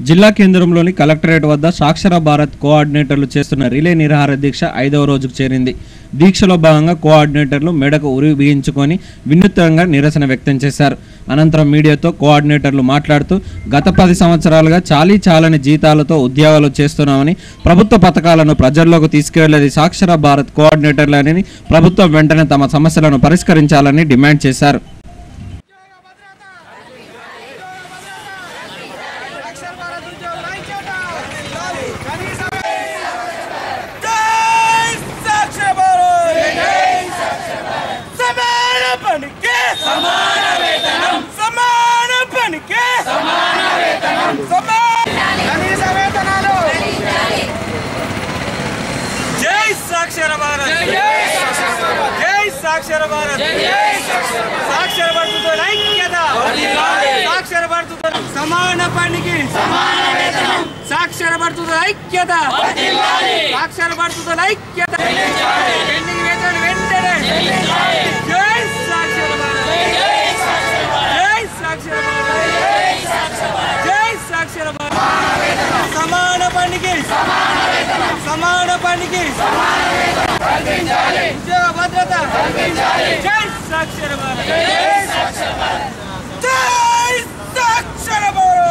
జిల్లా కేంద్రంలోని కలెక్టరేట్ వద్ద సాక్షర భారత్ కోఆర్డినేటర్లు చేస్తున్న రిలే నిరాహార దీక్ష 5వ రోజుకు చేరింది. దీక్షలో భాగంగా కోఆర్డినేటర్లు మెడకు ఉరి బిగించుకొని వినూత్నంగా నిరసన వ్యక్తం చేశారు. అనంతరం మీడియాతో కోఆర్డినేటర్లు మాట్లాడుతూ గత 10 సంవత్సరాలుగా చాలని జీతాలతో ఉద్యోగాలు చేస్తున్నామని, ప్రభుత్వ పథకాలను ప్రజల్లోకి తీసుకువెళ్లేది సాక్షర భారత్ కోఆర్డినేటర్లని, ప్రభుత్వం వెంటనే తమ సమస్యలను పరిష్కరించాలని డిమాండ్ చేశారు. साक्षर भारत जय साक्षर भारत साक्षर भारत ऐक्यता साक्षर भारत समान पनिकी साक्षर भारत ऐक्यता साक्षर भारत ऐक्यता पेंडिंग वेतन वेंटने जय साक्षर भारत जय साक्षर भारत जय साक्षर भारत समान पनिकी भद्रता जय साक्षर भारत जय साक्षर भारत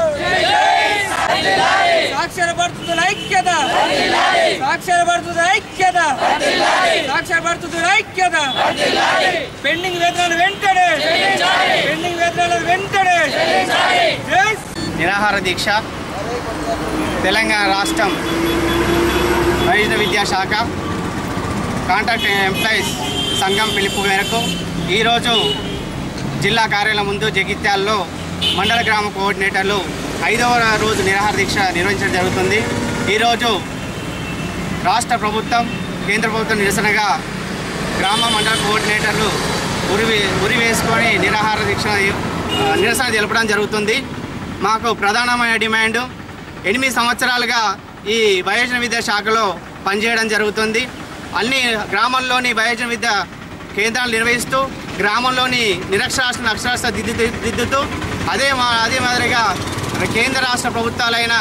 साक्षर भारत ऐक्यता साक्षर भारत ऐक्यता साक्षर भारत ऐक्यता पेंडिंग वेतन वेंटने जय నిరాహార దీక్ష తెలంగాణ రాష్ట్రం వైద్య విద్యాశాఖ కాంట్రాక్ట్ ఎంప్లాయీస్ సంఘం పిలుపు మేరకు ఈరోజు జిల్లా కార్యాలయం ముందు జగిత్యాలలో మండల గ్రామ కోఆర్డినేటర్లు 5వ రోజు నిరాహార దీక్ష నిర్వహించడం జరుగుతుంది. ఈరోజు రాష్ట్ర ప్రభుత్వం కేంద్ర ప్రభుత్వం నిరసనగా గ్రామ మండల కోఆర్డినేటర్లు ఉరి వేసుకొని నిరసన తెలపడం జరుగుతుంది. మాకు ప్రధానమైన డిమాండ్ 8 సంవత్సరాలుగా ఈ వయోజన విద్యా శాఖలో పనిచేయడం జరుగుతుంది. అన్ని గ్రామాల్లోని వయోజన విద్య కేంద్రాలు నిర్వహిస్తూ గ్రామంలోని నిరక్షరాస్యులను అక్షరాస్యత దిద్దుతూ అదే మాదిరిగా కేంద్ర రాష్ట్ర ప్రభుత్వాలైన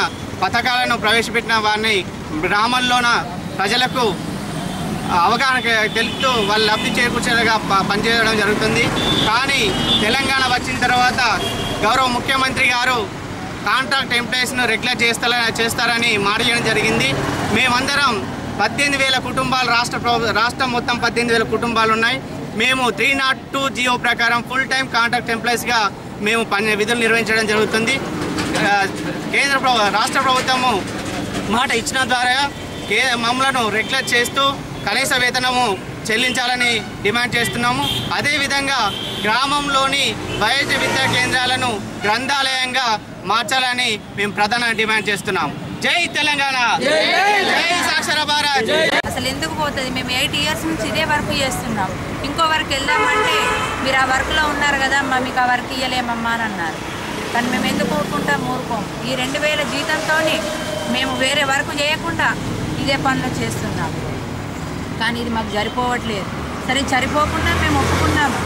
పథకాలను ప్రవేశపెట్టిన వారిని గ్రామంలోన ప్రజలకు అవగాహన తెలుపుతూ వాళ్ళు లబ్ధి చేకూర్చేలాగా పనిచేయడం జరుగుతుంది. కానీ తెలంగాణ వచ్చిన తర్వాత గౌరవ ముఖ్యమంత్రి గారు కాంట్రాక్ట్ ఎంప్లాయీస్ను రెగ్యులర్ చేస్తారని మాట చేయడం జరిగింది. మేమందరం 18,000 కుటుంబాలు రాష్ట్రం మొత్తం 18,000 కుటుంబాలు ఉన్నాయి. మేము 302 జియో ప్రకారం ఫుల్ టైం కాంట్రాక్ట్ ఎంప్లాయీస్గా మేము విధులు నిర్వహించడం జరుగుతుంది. రాష్ట్ర ప్రభుత్వము మాట ఇచ్చిన ద్వారా మమ్మలను రెగ్యులర్ చేస్తూ కనీస వేతనము చెల్లించాలని డిమాండ్ చేస్తున్నాము. అదేవిధంగా గ్రామంలోని వయోజన విద్యా కేంద్రాలను గ్రంథాలయంగా మార్చాలని మేము ప్రధాన డిమాండ్ చేస్తున్నాం. జై తెలంగాణ, జై సాక్షర భారత్. అసలు ఎందుకు పోతుంది? మేము 8 ఇయర్స్ నుంచి ఇదే వర్క్ చేస్తున్నాం. ఇంకో వర్క్ వెళ్దామంటే మీరు ఆ వర్క్లో ఉన్నారు కదా అమ్మా, మీకు ఆ వర్క్ ఇవ్వలేమమ్మా అని అన్నారు. కానీ మేము ఎందుకు ఊరుకుంటాం? ఊరుకోం. ఈ 2,000 జీతంతో మేము వేరే వర్క్ చేయకుండా ఇదే పనులు చేస్తున్నాం. కానీ ఇది మాకు సరిపోవట్లేదు. సరే సరిపోకుండా మేము ఒప్పుకున్నాము.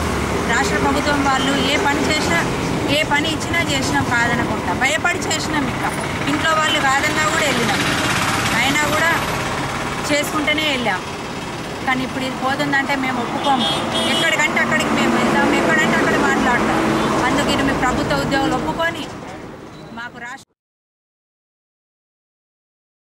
రాష్ట్ర ప్రభుత్వం వాళ్ళు ఏ పని చేసినా, ఏ పని ఇచ్చినా చేసినాం కాదనుకుంటా. భయపడి చేసినాం. ఇంకా ఇంట్లో వాళ్ళు కాదన్నా కూడా వెళ్ళినాం. అయినా కూడా చేసుకుంటూనే వెళ్ళాం. కానీ ఇప్పుడు ఇది పోతుందంటే మేము ఒప్పుకోము. ఎక్కడికంటే అక్కడికి మేము వెళ్తాం, ఎక్కడంటే అక్కడ మాట్లాడతాం. అందుకని మేము ప్రభుత్వ ఉద్యోగులు ఒప్పుకొని